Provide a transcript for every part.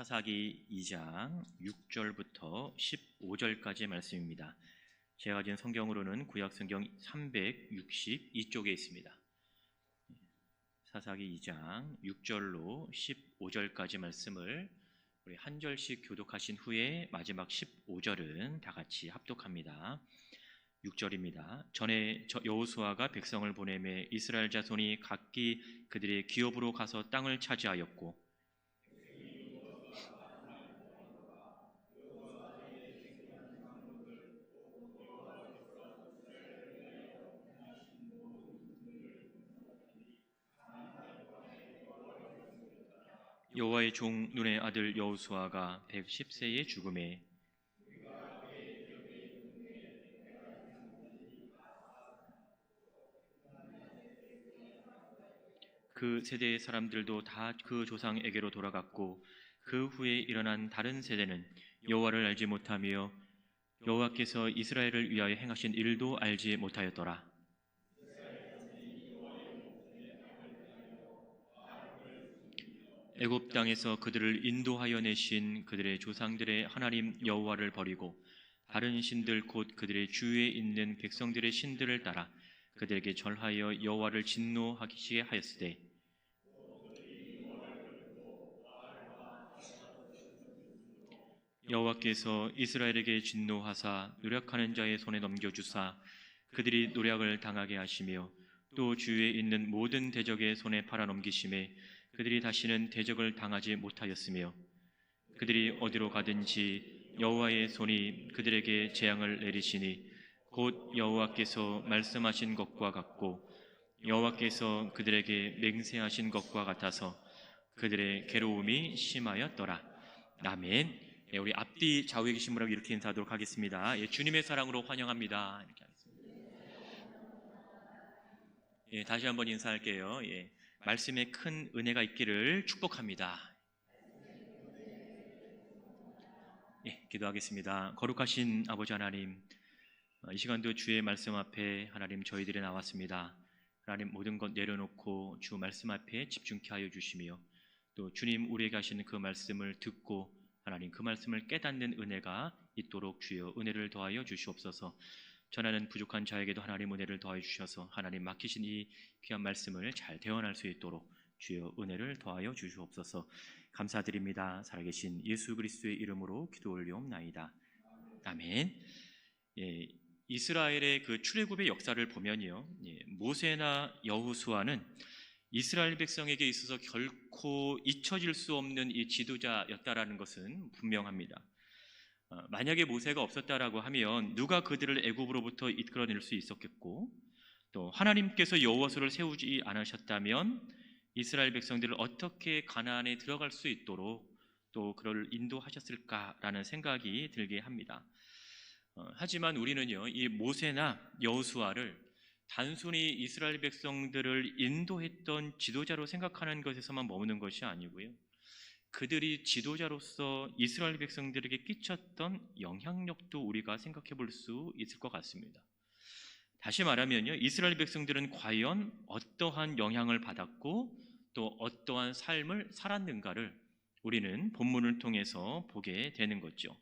사사기 2장 6절부터 15절까지의 말씀입니다. 제가 가진 성경으로는 구약성경 362쪽에 있습니다. 사사기 2장 6절로 15절까지 말씀을 우리 한 절씩 교독하신 후에 마지막 15절은 다 같이 합독합니다. 6절입니다. 전에 여호수아가 백성을 보내매 이스라엘 자손이 각기 그들의 기업으로 가서 땅을 차지하였고 여호와의 종 눈의 아들 여호수아가 110세에 죽음에 그 세대의 사람들도 다 그 조상에게로 돌아갔고 그 후에 일어난 다른 세대는 여호와를 알지 못하며 여호와께서 이스라엘을 위하여 행하신 일도 알지 못하였더라. 애굽 땅에서 그들을 인도하여 내신 그들의 조상들의 하나님 여호와를 버리고 다른 신들 곧 그들의 주위에 있는 백성들의 신들을 따라 그들에게 절하여 여호와를 진노하게 하였으되 여호와께서 이스라엘에게 진노하사 노력하는 자의 손에 넘겨주사 그들이 노력을 당하게 하시며 또 주위에 있는 모든 대적의 손에 팔아넘기심에 그들이 다시는 대적을 당하지 못하였으며 그들이 어디로 가든지 여호와의 손이 그들에게 재앙을 내리시니 곧 여호와께서 말씀하신 것과 같고 여호와께서 그들에게 맹세하신 것과 같아서 그들의 괴로움이 심하였더라. 아멘. 우리 앞뒤 좌우에 계신 분하고 이렇게 인사하도록 하겠습니다. 주님의 사랑으로 환영합니다. 이렇게 하겠습니다. 다시 한번 인사할게요. 말씀에 큰 은혜가 있기를 축복합니다. 기도하겠습니다. 거룩하신 아버지 하나님, 이 시간도 주의 말씀 앞에 하나님 저희들이 나왔습니다. 하나님 모든 것 내려놓고 주 말씀 앞에 집중케 하여 주시며 또 주님 우리에게 하시는 그 말씀을 듣고 하나님 그 말씀을 깨닫는 은혜가 있도록 주여 은혜를 더하여 주시옵소서. 전하는 부족한 자에게도 하나님 은혜를 더하여 주셔서 하나님 맡기신 이 귀한 말씀을 잘 대언할 수 있도록 주여 은혜를 더하여 주시옵소서. 감사드립니다. 살아계신 예수 그리스도의 이름으로 기도 올리옵나이다. 아멘. 이스라엘의 그 출애굽의 역사를 보면요, 모세나 여호수아는 이스라엘 백성에게 있어서 결코 잊혀질 수 없는 이 지도자였다라는 것은 분명합니다. 만약에 모세가 없었다라고 하면 누가 그들을 애굽으로부터 이끌어낼 수 있었겠고 또 하나님께서 여호와서를 세우지 않으셨다면 이스라엘 백성들을 어떻게 가나안에 들어갈 수 있도록 또 그를 인도하셨을까라는 생각이 들게 합니다. 하지만 우리는요, 이 모세나 여호수아를 단순히 이스라엘 백성들을 인도했던 지도자로 생각하는 것에서만 머무는 것이 아니고요, 그들이 지도자로서 이스라엘 백성들에게 끼쳤던 영향력도 우리가 생각해 볼 수 있을 것 같습니다. 다시 말하면요, 이스라엘 백성들은 과연 어떠한 영향을 받았고 또 어떠한 삶을 살았는가를 우리는 본문을 통해서 보게 되는 거죠.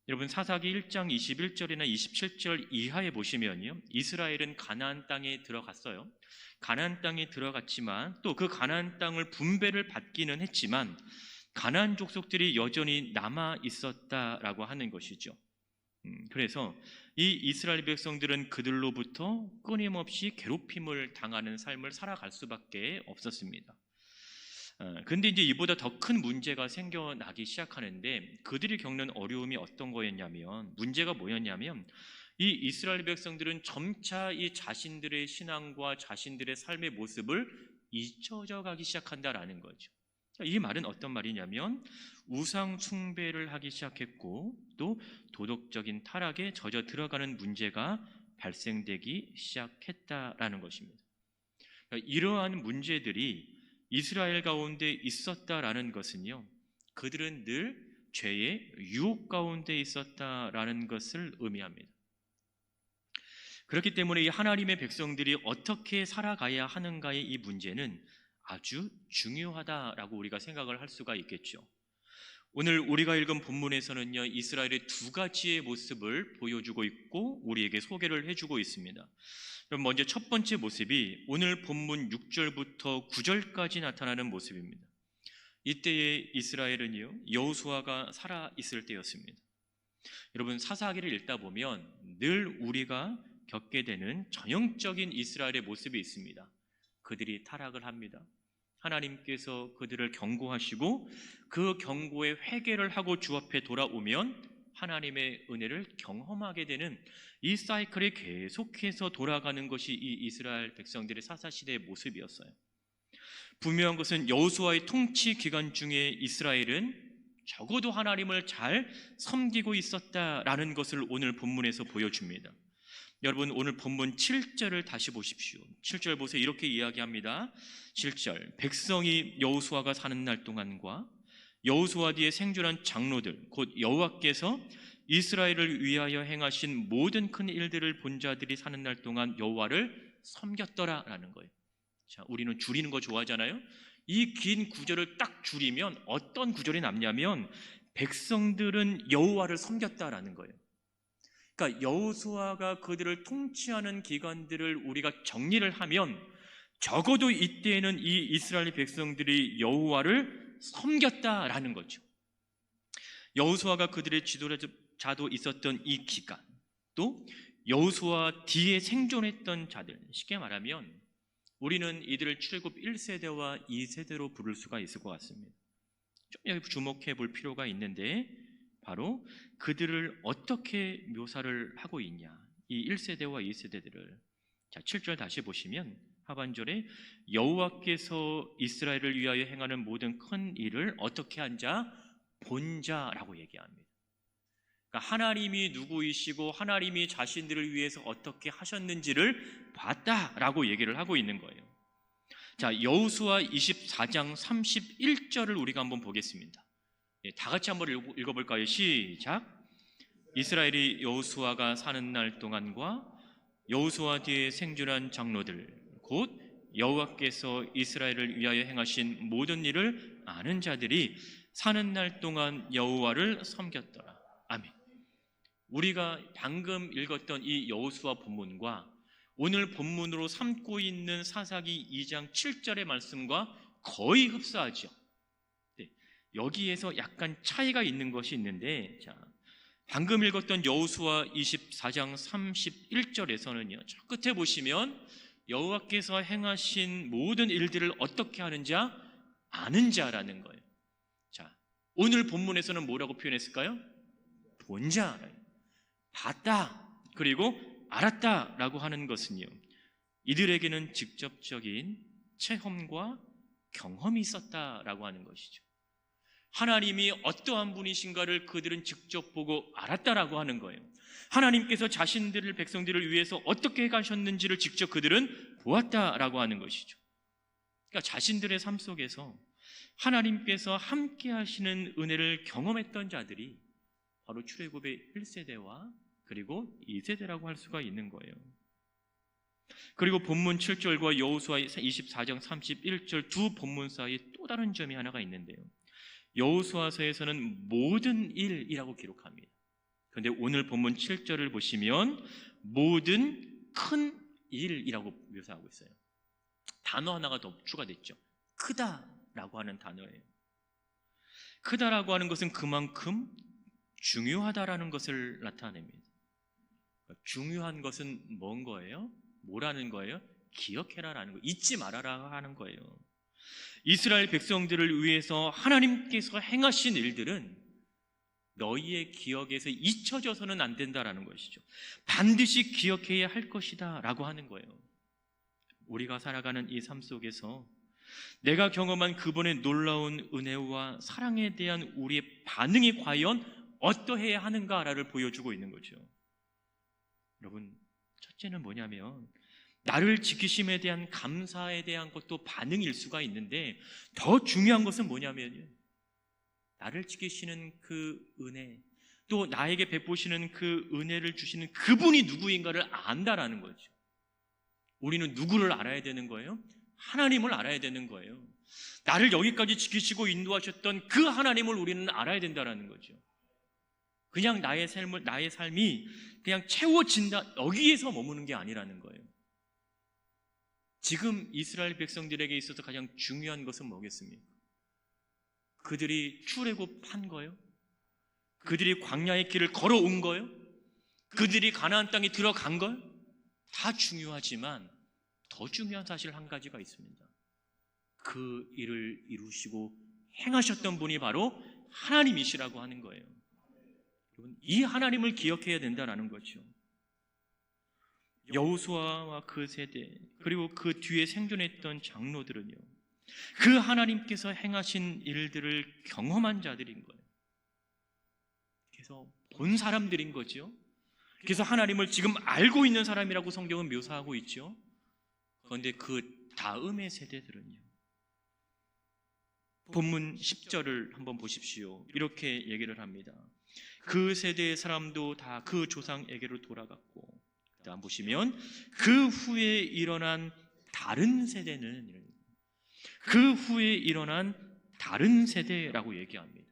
여러분, 사사기 1장 21절이나 27절 이하에 보시면요, 이스라엘은 가나안 땅에 들어갔어요. 가나안 땅에 들어갔지만 또 그 가나안 땅을 분배를 받기는 했지만 가나안 족속들이 여전히 남아 있었다라고 하는 것이죠. 그래서 이 이스라엘 백성들은 그들로부터 끊임없이 괴롭힘을 당하는 삶을 살아갈 수밖에 없었습니다. 근데 이제 이보다 더 큰 문제가 생겨나기 시작하는데 그들이 겪는 어려움이 어떤 거였냐면, 문제가 뭐였냐면 이 이스라엘 백성들은 점차 이 자신들의 신앙과 자신들의 삶의 모습을 잊혀져 가기 시작한다라는 거죠. 이 말은 어떤 말이냐면 우상 숭배를 하기 시작했고 또 도덕적인 타락에 젖어 들어가는 문제가 발생되기 시작했다라는 것입니다. 이러한 문제들이 이스라엘 가운데 있었다라는 것은요, 그들은 늘 죄의 유혹 가운데 있었다라는 것을 의미합니다. 그렇기 때문에 이 하나님의 백성들이 어떻게 살아가야 하는가의 이 문제는 아주 중요하다라고 우리가 생각을 할 수가 있겠죠. 오늘 우리가 읽은 본문에서는요, 이스라엘의 두 가지의 모습을 보여주고 있고 우리에게 소개를 해주고 있습니다. 그럼 먼저 첫 번째 모습이 오늘 본문 6절부터 9절까지 나타나는 모습입니다. 이때의 이스라엘은요, 여호수아가 살아 있을 때였습니다. 여러분, 사사기를 읽다 보면 늘 우리가 겪게 되는 전형적인 이스라엘의 모습이 있습니다. 그들이 타락을 합니다. 하나님께서 그들을 경고하시고 그 경고에 회개를 하고 주 앞에 돌아오면 하나님의 은혜를 경험하게 되는 이 사이클이 계속해서 돌아가는 것이 이 이스라엘 백성들의 사사시대의 모습이었어요. 분명한 것은 여호수아의 통치 기간 중에 이스라엘은 적어도 하나님을 잘 섬기고 있었다라는 것을 오늘 본문에서 보여줍니다. 여러분, 오늘 본문 7절을 다시 보십시오. 7절 보세요. 이렇게 이야기합니다. 7절, 백성이 여호수아가 사는 날 동안과 여호수아 뒤에 생존한 장로들 곧 여호와께서 이스라엘을 위하여 행하신 모든 큰 일들을 본 자들이 사는 날 동안 여호와를 섬겼더라라는 거예요. 자, 우리는 줄이는 거 좋아하잖아요. 이 긴 구절을 딱 줄이면 어떤 구절이 남냐면 백성들은 여호와를 섬겼다라는 거예요. 그러니까 여호수아가 그들을 통치하는 기간들을 우리가 정리를 하면 적어도 이때에는 이 이스라엘 백성들이 여호와를 섬겼다라는 거죠. 여호수아가 그들의 지도자도 있었던 이 기간, 또 여호수아 뒤에 생존했던 자들, 쉽게 말하면 우리는 이들을 출애굽 1세대와 2세대로 부를 수가 있을 것 같습니다. 좀 여기 주목해 볼 필요가 있는데 바로 그들을 어떻게 묘사를 하고 있냐, 이 1세대와 2세대들을. 자, 7절 다시 보시면 하반절에 여호와께서 이스라엘을 위하여 행하는 모든 큰 일을 어떻게 한 자? 본 자라고 얘기합니다. 그러니까 하나님이 누구이시고 하나님이 자신들을 위해서 어떻게 하셨는지를 봤다라고 얘기를 하고 있는 거예요. 자, 여호수아 24장 31절을 우리가 한번 보겠습니다. 다 같이 한번 읽어볼까요? 시작. 이스라엘이 여호수아가 사는 날 동안과 여호수아 뒤에 생존한 장로들 곧 여호와께서 이스라엘을 위하여 행하신 모든 일을 아는 자들이 사는 날 동안 여호와를 섬겼더라. 아멘. 우리가 방금 읽었던 이 여호수아 본문과 오늘 본문으로 삼고 있는 사사기 2장 7절의 말씀과 거의 흡사하죠. 네, 여기에서 약간 차이가 있는 것이 있는데, 자, 방금 읽었던 여호수아 24장 31절에서는요, 저 끝에 보시면 여호와께서 행하신 모든 일들을 어떻게 하는 자? 아는 자라는 거예요. 자, 오늘 본문에서는 뭐라고 표현했을까요? 본 자, 봤다, 그리고 알았다라고 하는 것은요, 이들에게는 직접적인 체험과 경험이 있었다라고 하는 것이죠. 하나님이 어떠한 분이신가를 그들은 직접 보고 알았다라고 하는 거예요. 하나님께서 자신들을, 백성들을 위해서 어떻게 가셨는지를 직접 그들은 보았다라고 하는 것이죠. 그러니까 자신들의 삶 속에서 하나님께서 함께 하시는 은혜를 경험했던 자들이 바로 출애굽의 1세대와 그리고 2세대라고 할 수가 있는 거예요. 그리고 본문 7절과 여호수아 24장 31절 두 본문 사이에 또 다른 점이 하나가 있는데요, 여호수아서에서는 모든 일이라고 기록합니다. 그런데 오늘 본문 7절을 보시면 모든 큰 일이라고 묘사하고 있어요. 단어 하나가 더 추가됐죠. 크다라고 하는 단어예요. 크다라고 하는 것은 그만큼 중요하다라는 것을 나타냅니다. 중요한 것은 뭔 거예요? 뭐라는 거예요? 기억해라라는 거, 잊지 말아라 하는 거예요. 이스라엘 백성들을 위해서 하나님께서 행하신 일들은 너희의 기억에서 잊혀져서는 안 된다라는 것이죠. 반드시 기억해야 할 것이다 라고 하는 거예요. 우리가 살아가는 이 삶 속에서 내가 경험한 그분의 놀라운 은혜와 사랑에 대한 우리의 반응이 과연 어떠해야 하는가를 보여주고 있는 거죠. 여러분, 첫째는 뭐냐면 나를 지키심에 대한 감사에 대한 것도 반응일 수가 있는데, 더 중요한 것은 뭐냐면요, 나를 지키시는 그 은혜, 또 나에게 베푸시는 그 은혜를 주시는 그분이 누구인가를 안다라는 거죠. 우리는 누구를 알아야 되는 거예요? 하나님을 알아야 되는 거예요. 나를 여기까지 지키시고 인도하셨던 그 하나님을 우리는 알아야 된다는 거죠. 그냥 나의 삶이 그냥 채워진다, 여기에서 머무는 게 아니라는 거예요. 지금 이스라엘 백성들에게 있어서 가장 중요한 것은 뭐겠습니까? 그들이 출애굽한 거예요? 그들이 광야의 길을 걸어온 거예요? 그들이 가나안 땅에 들어간 걸? 다 중요하지만 더 중요한 사실 한 가지가 있습니다. 그 일을 이루시고 행하셨던 분이 바로 하나님이시라고 하는 거예요. 여러분, 이 하나님을 기억해야 된다는 거죠. 여호수아와 그 세대, 그리고 그 뒤에 생존했던 장로들은요, 그 하나님께서 행하신 일들을 경험한 자들인 거예요. 그래서 본 사람들인 거죠. 그래서 하나님을 지금 알고 있는 사람이라고 성경은 묘사하고 있죠. 그런데 그 다음의 세대들은요, 본문 10절을 한번 보십시오. 이렇게 얘기를 합니다. 그 세대의 사람도 다 그 조상에게로 돌아갔고, 다음 보시면 그 후에 일어난 다른 세대는, 그 후에 일어난 다른 세대라고 얘기합니다.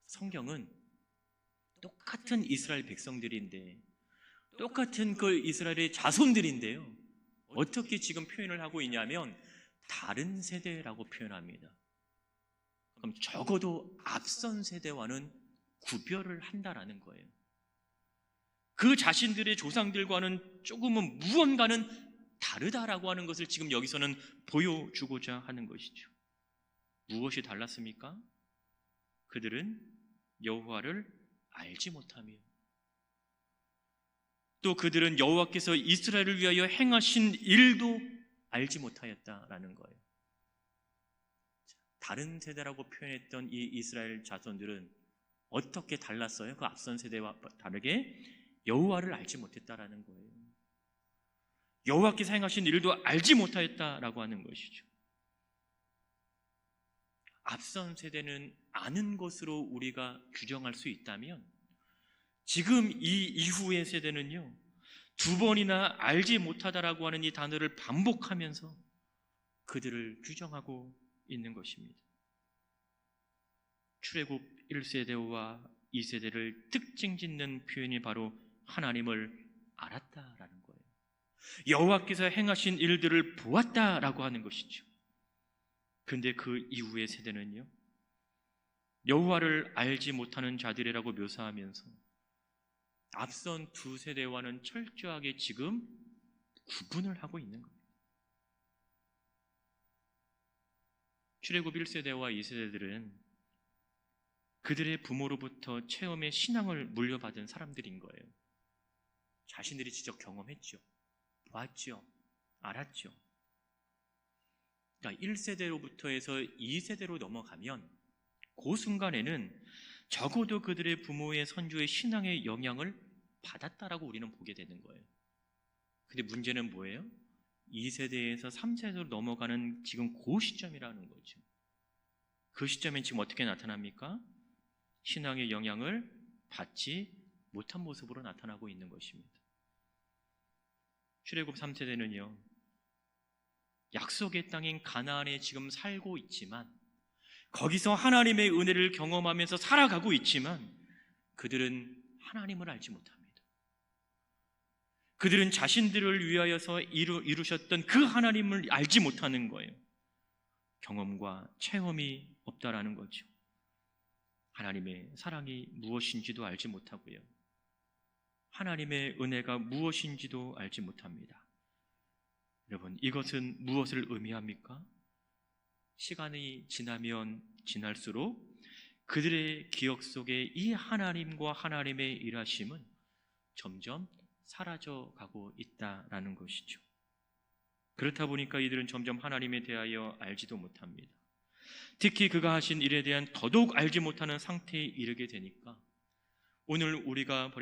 성경은 똑같은 이스라엘 백성들인데, 똑같은 그 이스라엘의 자손들인데요, 어떻게 지금 표현을 하고 있냐면 다른 세대라고 표현합니다. 그럼 적어도 앞선 세대와는 구별을 한다라는 거예요. 그 자신들의 조상들과는 조금은 무언가는 다르다라고 하는 것을 지금 여기서는 보여주고자 하는 것이죠. 무엇이 달랐습니까? 그들은 여호와를 알지 못하며, 또 그들은 여호와께서 이스라엘을 위하여 행하신 일도 알지 못하였다라는 거예요. 다른 세대라고 표현했던 이 이스라엘 자손들은 어떻게 달랐어요? 그 앞선 세대와 다르게 여호와를 알지 못했다라는 거예요. 여호와께서 행하신 일도 알지 못하였다라고 하는 것이죠. 앞선 세대는 아는 것으로 우리가 규정할 수 있다면, 지금 이 이후의 세대는요, 두 번이나 알지 못하다라고 하는 이 단어를 반복하면서 그들을 규정하고 있는 것입니다. 출애굽 1세대와 2세대를 특징 짓는 표현이 바로 하나님을 알았다라는 거예요. 여호와께서 행하신 일들을 보았다라고 하는 것이죠. 그런데 그 이후의 세대는요, 여호와를 알지 못하는 자들이라고 묘사하면서 앞선 두 세대와는 철저하게 지금 구분을 하고 있는 겁니다. 출애굽 1세대와 2세대들은 그들의 부모로부터 체험의 신앙을 물려받은 사람들인 거예요. 자신들이 직접 경험했죠. 봤죠. 알았죠. 그러니까 1세대로부터 해서 2세대로 넘어가면 그 순간에는 적어도 그들의 부모의 선조의 신앙의 영향을 받았다라고 우리는 보게 되는 거예요. 근데 문제는 뭐예요? 2세대에서 3세대로 넘어가는 지금 그 시점이라는 거죠. 그 시점엔 지금 어떻게 나타납니까? 신앙의 영향을 받지 못한 모습으로 나타나고 있는 것입니다. 출애굽 3세대는요, 약속의 땅인 가나안에 지금 살고 있지만, 거기서 하나님의 은혜를 경험하면서 살아가고 있지만 그들은 하나님을 알지 못합니다. 그들은 자신들을 위하여서 이루셨던 그 하나님을 알지 못하는 거예요. 경험과 체험이 없다라는 거죠. 하나님의 사랑이 무엇인지도 알지 못하고요, 하나님의 은혜가 무엇인지도 알지 못합니다. 여러분, 이것은 무엇을 의미합니까? 시간이 지나면 지날수록 그들의 기억 속에 이 하나님과 하나님의 일하심은 점점 사라져가고 있다라는 것이죠. 그렇다 보니까 이들은 점점 하나님에 대하여 알지도 못합니다. 특히 그가 하신 일에 대한 더더욱 알지 못하는 상태에 이르게 되니까 오늘 우리가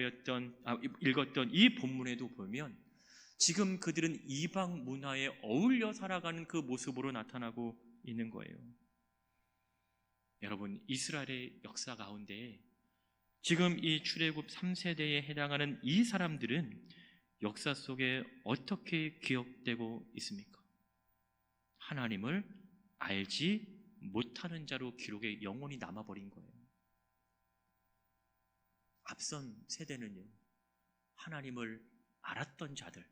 읽었던 이 본문에도 보면 지금 그들은 이방 문화에 어울려 살아가는 그 모습으로 나타나고 있는 거예요. 여러분, 이스라엘의 역사 가운데 지금 이 출애굽 3세대에 해당하는 이 사람들은 역사 속에 어떻게 기억되고 있습니까? 하나님을 알지 못하는 자로 기록에 영원히 남아버린 거예요. 앞선 세대는요, 하나님을 알았던 자들,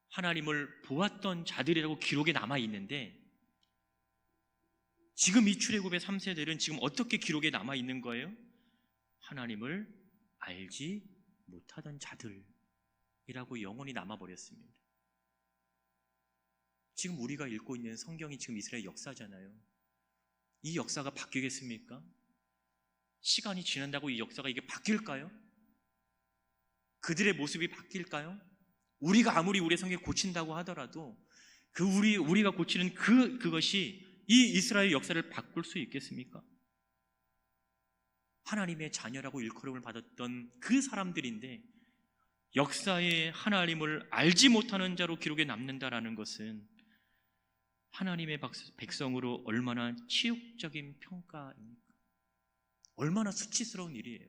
하나님을 보았던 자들이라고 기록에 남아있는데, 지금 이 출애굽의 3세대는 지금 어떻게 기록에 남아있는 거예요? 하나님을 알지 못하던 자들이라고 영원히 남아버렸습니다. 지금 우리가 읽고 있는 성경이 지금 이스라엘 역사잖아요. 이 역사가 바뀌겠습니까? 시간이 지난다고 이 역사가 이게 바뀔까요? 그들의 모습이 바뀔까요? 우리가 아무리 우리의 성경 고친다고 하더라도 우리가 고치는 그것이 이 이스라엘 역사를 바꿀 수 있겠습니까? 하나님의 자녀라고 일컬음을 받았던 그 사람들인데 역사에 하나님을 알지 못하는 자로 기록에 남는다라는 것은 하나님의 백성으로 얼마나 치욕적인 평가입니까? 얼마나 수치스러운 일이에요.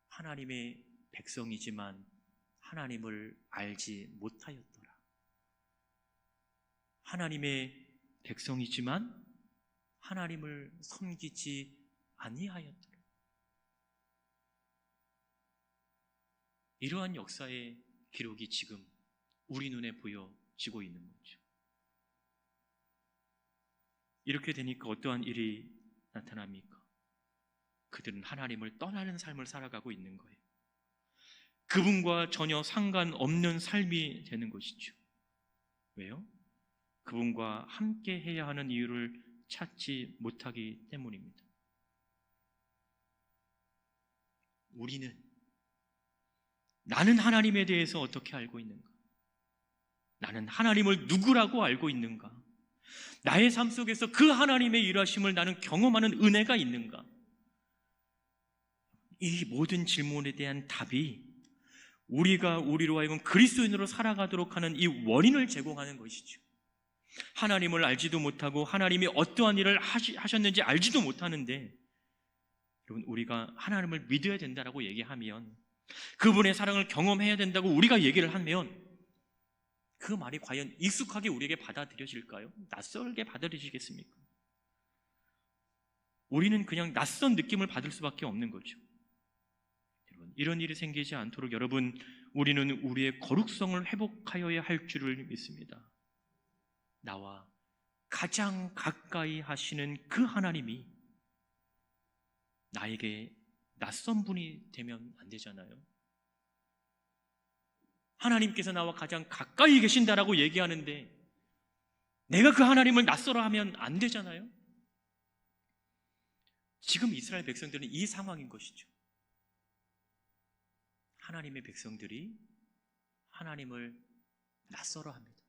하나님의 백성이지만 하나님을 알지 못하였더라. 하나님의 백성이지만 하나님을 섬기지 아니하였더라. 이러한 역사의 기록이 지금 우리 눈에 보여지고 있는 거죠. 이렇게 되니까 어떠한 일이 나타납니까? 그들은 하나님을 떠나는 삶을 살아가고 있는 거예요. 그분과 전혀 상관없는 삶이 되는 것이죠. 왜요? 그분과 함께 해야 하는 이유를 찾지 못하기 때문입니다. 나는 하나님에 대해서 어떻게 알고 있는가? 나는 하나님을 누구라고 알고 있는가? 나의 삶 속에서 그 하나님의 일하심을 나는 경험하는 은혜가 있는가? 이 모든 질문에 대한 답이 우리로 하여금 그리스도인으로 살아가도록 하는 이 원인을 제공하는 것이죠. 하나님을 알지도 못하고 하나님이 어떠한 일을 하셨는지 알지도 못하는데, 여러분, 우리가 하나님을 믿어야 된다라고 얘기하면, 그분의 사랑을 경험해야 된다고 우리가 얘기를 하면 그 말이 과연 익숙하게 우리에게 받아들여질까요? 낯설게 받아들이시겠습니까? 우리는 그냥 낯선 느낌을 받을 수밖에 없는 거죠. 여러분, 이런 일이 생기지 않도록 우리는 우리의 거룩성을 회복하여야 할 줄을 믿습니다. 나와 가장 가까이 하시는 그 하나님이 나에게 낯선 분이 되면 안 되잖아요. 하나님께서 나와 가장 가까이 계신다라고 얘기하는데 내가 그 하나님을 낯설어 하면 안 되잖아요. 지금 이스라엘 백성들은 이 상황인 것이죠. 하나님의 백성들이 하나님을 낯설어 합니다.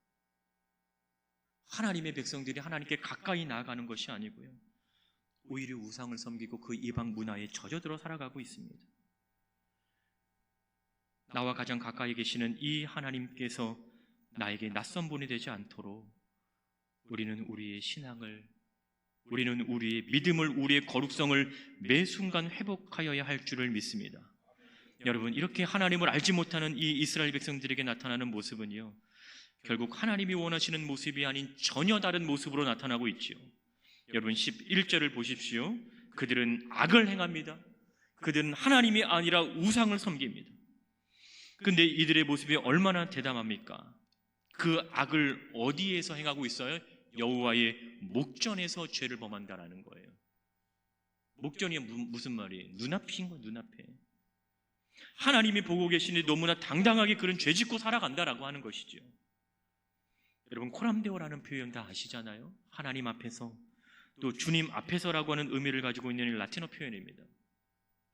하나님의 백성들이 하나님께 가까이 나아가는 것이 아니고요, 오히려 우상을 섬기고 그 이방 문화에 젖어들어 살아가고 있습니다. 나와 가장 가까이 계시는 이 하나님께서 나에게 낯선 분이 되지 않도록 우리는 우리의 신앙을, 우리는 우리의 믿음을, 우리의 거룩성을 매 순간 회복하여야 할 줄을 믿습니다. 여러분, 이렇게 하나님을 알지 못하는 이 이스라엘 백성들에게 나타나는 모습은요, 결국 하나님이 원하시는 모습이 아닌 전혀 다른 모습으로 나타나고 있지요. 여러분, 11절을 보십시오. 그들은 악을 행합니다. 그들은 하나님이 아니라 우상을 섬깁니다. 근데 이들의 모습이 얼마나 대담합니까? 그 악을 어디에서 행하고 있어요? 여호와의 목전에서 죄를 범한다라는 거예요. 목전이 무슨 말이에요? 눈앞인 거예요. 눈앞에 하나님이 보고 계시니 너무나 당당하게 그런 죄 짓고 살아간다라고 하는 것이죠. 여러분, 코람데오라는 표현 다 아시잖아요. 하나님 앞에서, 또 주님 앞에서라고 하는 의미를 가지고 있는 라틴어 표현입니다.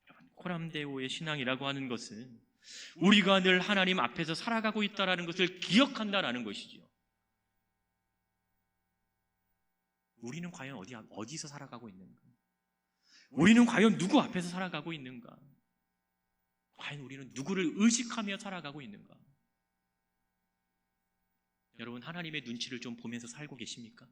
여러분, 코람데오의 신앙이라고 하는 것은 우리가 늘 하나님 앞에서 살아가고 있다는 것을 기억한다라는 것이죠. 우리는 과연 어디서 살아가고 있는가? 우리는 과연 누구 앞에서 살아가고 있는가? 과연 우리는 누구를 의식하며 살아가고 있는가? 여러분, 하나님의 눈치를 좀 보면서 살고 계십니까?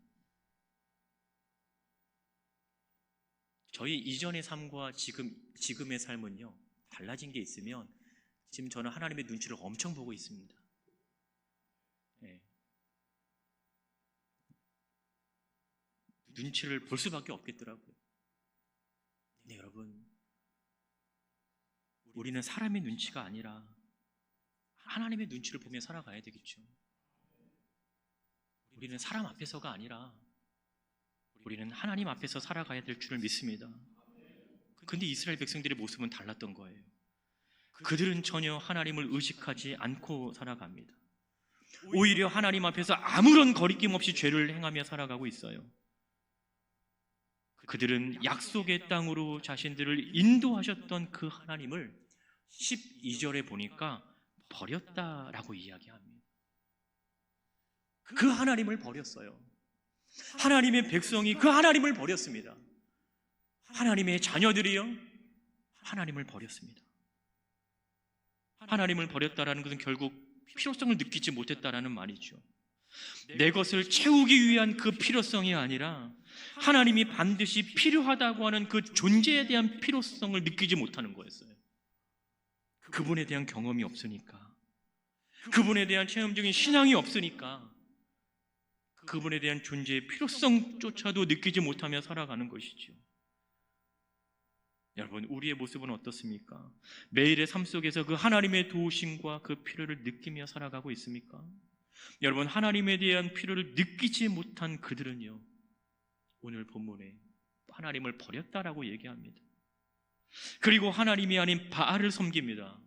저희 이전의 삶과 지금의 삶은요, 달라진 게 있으면 지금 저는 하나님의 눈치를 엄청 보고 있습니다. 네. 눈치를 볼 수밖에 없겠더라고요. 네, 여러분, 우리는 사람의 눈치가 아니라 하나님의 눈치를 보며 살아가야 되겠죠. 우리는 사람 앞에서가 아니라 우리는 하나님 앞에서 살아가야 될 줄을 믿습니다. 근데 이스라엘 백성들의 모습은 달랐던 거예요. 그들은 전혀 하나님을 의식하지 않고 살아갑니다. 오히려 하나님 앞에서 아무런 거리낌 없이 죄를 행하며 살아가고 있어요. 그들은 약속의 땅으로 자신들을 인도하셨던 그 하나님을 12절에 보니까 버렸다라고 이야기합니다. 그 하나님을 버렸어요. 하나님의 백성이 그 하나님을 버렸습니다. 하나님의 자녀들이요, 하나님을 버렸습니다. 하나님을 버렸다라는 것은 결국 필요성을 느끼지 못했다라는 말이죠. 내 것을 채우기 위한 그 필요성이 아니라 하나님이 반드시 필요하다고 하는 그 존재에 대한 필요성을 느끼지 못하는 거였어요. 그분에 대한 경험이 없으니까, 그분에 대한 체험적인 신앙이 없으니까 그분에 대한 존재의 필요성조차도 느끼지 못하며 살아가는 것이죠. 여러분, 우리의 모습은 어떻습니까? 매일의 삶 속에서 그 하나님의 도우심과 그 필요를 느끼며 살아가고 있습니까? 여러분, 하나님에 대한 필요를 느끼지 못한 그들은요, 오늘 본문에 하나님을 버렸다라고 얘기합니다. 그리고 하나님이 아닌 바알을 섬깁니다.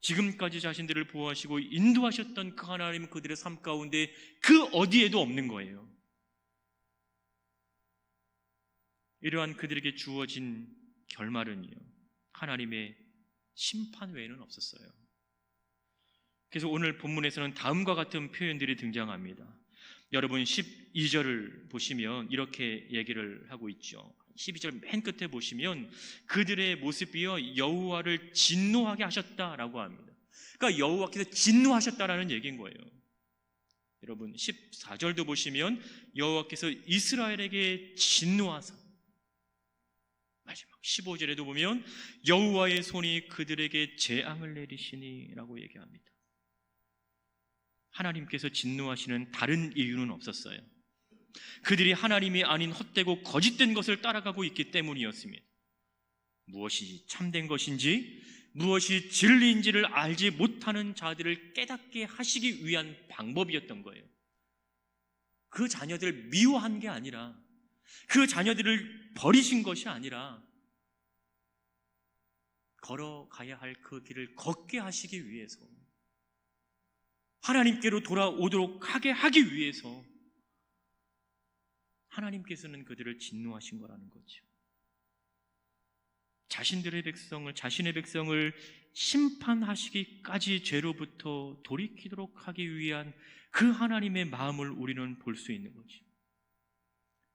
지금까지 자신들을 보호하시고 인도하셨던 그 하나님은 그들의 삶 가운데 그 어디에도 없는 거예요. 이러한 그들에게 주어진 결말은요, 하나님의 심판 외에는 없었어요. 그래서 오늘 본문에서는 다음과 같은 표현들이 등장합니다. 여러분, 12절을 보시면 이렇게 얘기를 하고 있죠. 12절 맨 끝에 보시면 그들의 모습이요, 여호와를 진노하게 하셨다라고 합니다. 그러니까 여호와께서 진노하셨다라는 얘기인 거예요. 여러분, 14절도 보시면 여호와께서 이스라엘에게 진노하사, 마지막 15절에도 보면 여호와의 손이 그들에게 재앙을 내리시니라고 얘기합니다. 하나님께서 진노하시는 다른 이유는 없었어요. 그들이 하나님이 아닌 헛되고 거짓된 것을 따라가고 있기 때문이었습니다. 무엇이 참된 것인지, 무엇이 진리인지를 알지 못하는 자들을 깨닫게 하시기 위한 방법이었던 거예요. 그 자녀들을 미워한 게 아니라, 그 자녀들을 버리신 것이 아니라 걸어가야 할 그 길을 걷게 하시기 위해서, 하나님께로 돌아오도록 하게 하기 위해서 하나님께서는 그들을 진노하신 거라는 거죠. 자신의 백성을 심판하시기까지 죄로부터 돌이키도록 하기 위한 그 하나님의 마음을 우리는 볼 수 있는 거죠.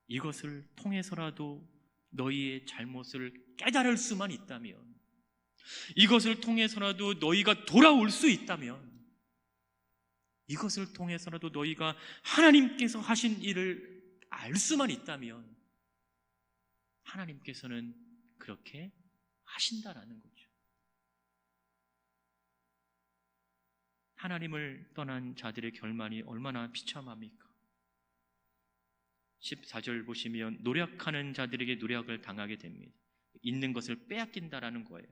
이것을 통해서라도 너희의 잘못을 깨달을 수만 있다면, 이것을 통해서라도 너희가 돌아올 수 있다면, 이것을 통해서라도 너희가 하나님께서 하신 일을 알 수만 있다면 하나님께서는 그렇게 하신다라는 거죠. 하나님을 떠난 자들의 결말이 얼마나 비참합니까? 14절 보시면 노력하는 자들에게 노력을 당하게 됩니다. 있는 것을 빼앗긴다라는 거예요.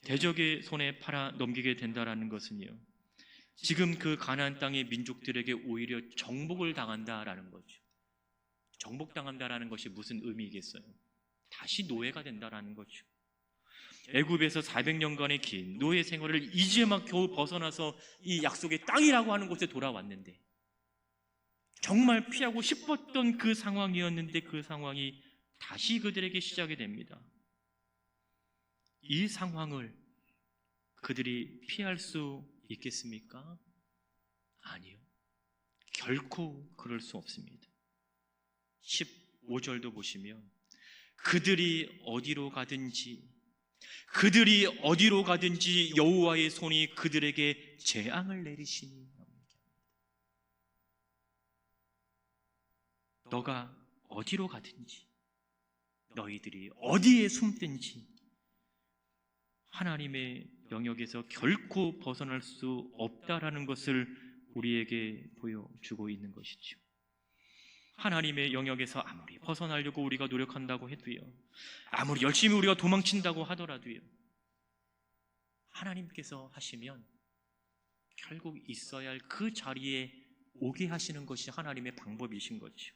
대적의 손에 팔아 넘기게 된다라는 것은요, 지금 그 가나안 땅의 민족들에게 오히려 정복을 당한다라는 거죠. 정복당한다라는 것이 무슨 의미이겠어요? 다시 노예가 된다라는 거죠. 애굽에서 400년간의 긴 노예 생활을 이제 막 겨우 벗어나서 이 약속의 땅이라고 하는 곳에 돌아왔는데, 정말 피하고 싶었던 그 상황이었는데 그 상황이 다시 그들에게 시작이 됩니다. 이 상황을 그들이 피할 수 있겠습니까? 아니요. 결코 그럴 수 없습니다. 15절도 보시면 그들이 어디로 가든지 여호와의 손이 그들에게 재앙을 내리시니, 너가 어디로 가든지, 너희들이 어디에 숨든지 하나님의 영역에서 결코 벗어날 수 없다라는 것을 우리에게 보여주고 있는 것이죠. 하나님의 영역에서 아무리 벗어나려고 우리가 노력한다고 해도요, 아무리 열심히 우리가 도망친다고 하더라도요, 하나님께서 하시면 결국 있어야 할 그 자리에 오게 하시는 것이 하나님의 방법이신 거죠.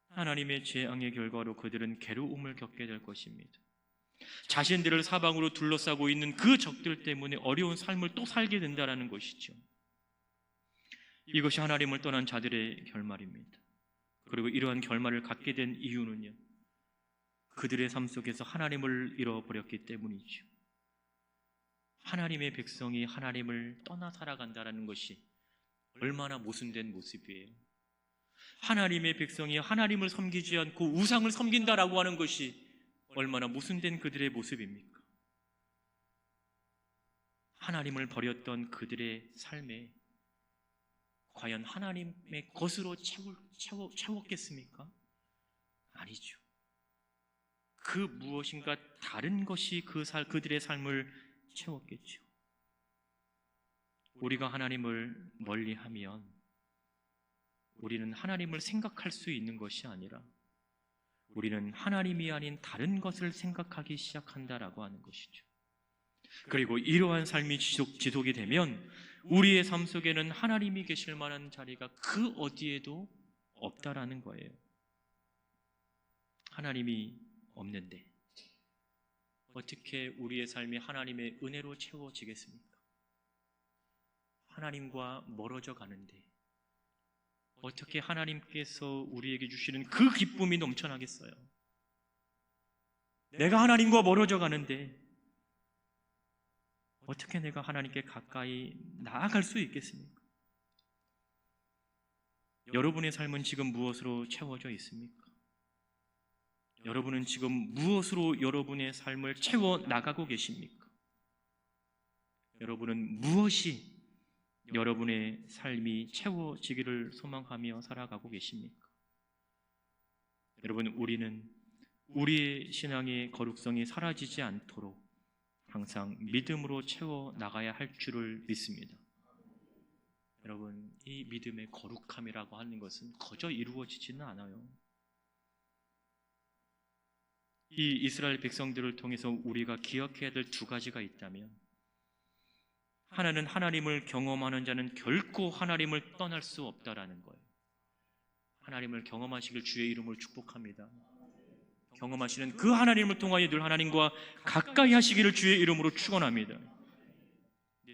하나님의 재앙의 결과로 그들은 괴로움을 겪게 될 것입니다. 자신들을 사방으로 둘러싸고 있는 그 적들 때문에 어려운 삶을 또 살게 된다는 것이죠. 이것이 하나님을 떠난 자들의 결말입니다. 그리고 이러한 결말을 갖게 된 이유는요, 그들의 삶 속에서 하나님을 잃어버렸기 때문이죠. 하나님의 백성이 하나님을 떠나 살아간다는 것이 얼마나 모순된 모습이에요. 하나님의 백성이 하나님을 섬기지 않고 우상을 섬긴다라고 하는 것이 얼마나 모순된 그들의 모습입니까? 하나님을 버렸던 그들의 삶에 과연 하나님의 것으로 채웠겠습니까? 아니죠. 그 무엇인가 다른 것이 그들의 삶을 채웠겠죠. 우리가 하나님을 멀리하면 우리는 하나님을 생각할 수 있는 것이 아니라 우리는 하나님이 아닌 다른 것을 생각하기 시작한다라고 하는 것이죠. 그리고 이러한 삶이 지속이 되면 우리의 삶 속에는 하나님이 계실 만한 자리가 그 어디에도 없다라는 거예요. 하나님이 없는데 어떻게 우리의 삶이 하나님의 은혜로 채워지겠습니까? 하나님과 멀어져 가는데 어떻게 하나님께서 우리에게 주시는 그 기쁨이 넘쳐나겠어요? 내가 하나님과 멀어져 가는데 어떻게 내가 하나님께 가까이 나아갈 수 있겠습니까? 여러분의 삶은 지금 무엇으로 채워져 있습니까? 여러분은 지금 무엇으로 여러분의 삶을 채워 나가고 계십니까? 여러분은 무엇이 여러분의 삶이 채워지기를 소망하며 살아가고 계십니까? 여러분, 우리는 우리의 신앙의 거룩성이 사라지지 않도록 항상 믿음으로 채워 나가야 할 줄을 믿습니다. 여러분, 이 믿음의 거룩함이라고 하는 것은 거저 이루어지지는 않아요. 이 이스라엘 백성들을 통해서 우리가 기억해야 될 두 가지가 있다면, 하나는 하나님을 경험하는 자는 결코 하나님을 떠날 수 없다라는 거예요. 하나님을 경험하시길 주의 이름으로 축복합니다. 경험하시는 그 하나님을 통하여 늘 하나님과 가까이 하시기를 주의 이름으로 축원합니다.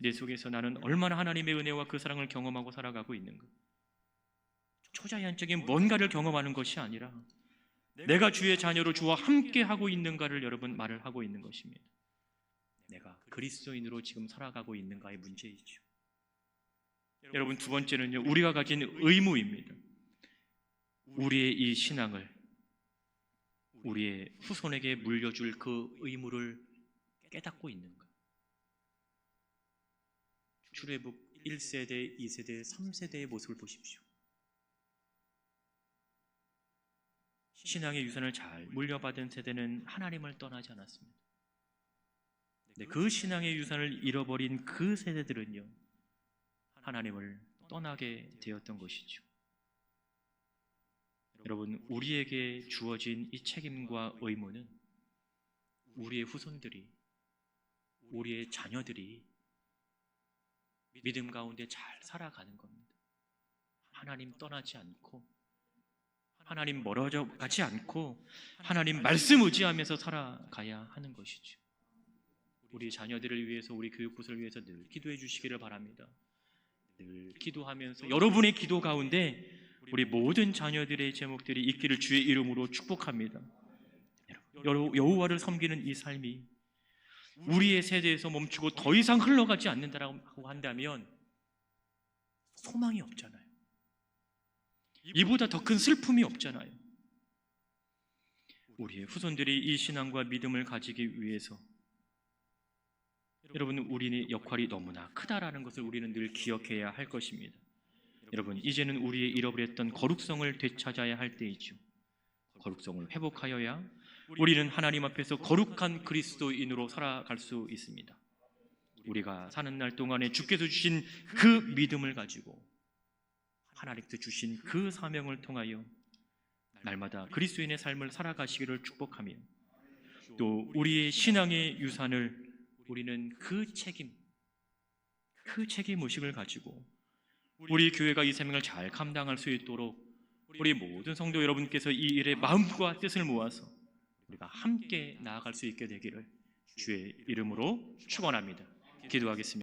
내 속에서 나는 얼마나 하나님의 은혜와 그 사랑을 경험하고 살아가고 있는가? 초자연적인 뭔가를 경험하는 것이 아니라 내가 주의 자녀로 주와 함께 하고 있는가를 여러분 말을 하고 있는 것입니다. 내가 그리스도인으로 지금 살아가고 있는가의 문제이죠. 여러분, 두 번째는요, 우리가 가진 의무입니다. 우리의 이 신앙을 우리의 후손에게 물려줄 그 의무를 깨닫고 있는가? 출애굽 1세대, 2세대, 3세대의 모습을 보십시오. 신앙의 유산을 잘 물려받은 세대는 하나님을 떠나지 않았습니다. 그 신앙의 유산을 잃어버린 그 세대들은요, 하나님을 떠나게 되었던 것이죠. 여러분, 우리에게 주어진 이 책임과 의무는 우리의 후손들이, 우리의 자녀들이 믿음 가운데 잘 살아가는 겁니다. 하나님 떠나지 않고, 하나님 멀어져 가지 않고 하나님 말씀 의지하면서 살아가야 하는 것이죠. 우리 자녀들을 위해서, 우리 교육부서를 위해서 늘 기도해 주시기를 바랍니다. 늘 기도하면서 여러분의 기도 가운데 우리 모든 자녀들의 제목들이 있기를 주의 이름으로 축복합니다. 여호와를 섬기는 이 삶이 우리의 세대에서 멈추고 더 이상 흘러가지 않는다고 한다면 소망이 없잖아요. 이보다 더 큰 슬픔이 없잖아요. 우리의 후손들이 이 신앙과 믿음을 가지기 위해서 여러분, 우리의 역할이 너무나 크다라는 것을 우리는 늘 기억해야 할 것입니다. 여러분, 이제는 우리의 잃어버렸던 거룩성을 되찾아야 할 때이죠. 거룩성을 회복하여야 우리는 하나님 앞에서 거룩한 그리스도인으로 살아갈 수 있습니다. 우리가 사는 날 동안에 주께서 주신 그 믿음을 가지고 하나님께서 주신 그 사명을 통하여 날마다 그리스도인의 삶을 살아가시기를 축복하며, 또 우리의 신앙의 유산을 우리는 그 책임 의식을 가지고 우리 교회가 이 사명을 잘 감당할 수 있도록 우리 모든 성도 여러분께서 이 일에 마음과 뜻을 모아서 우리가 함께 나아갈 수 있게 되기를 주의 이름으로 축원합니다. 기도하겠습니다.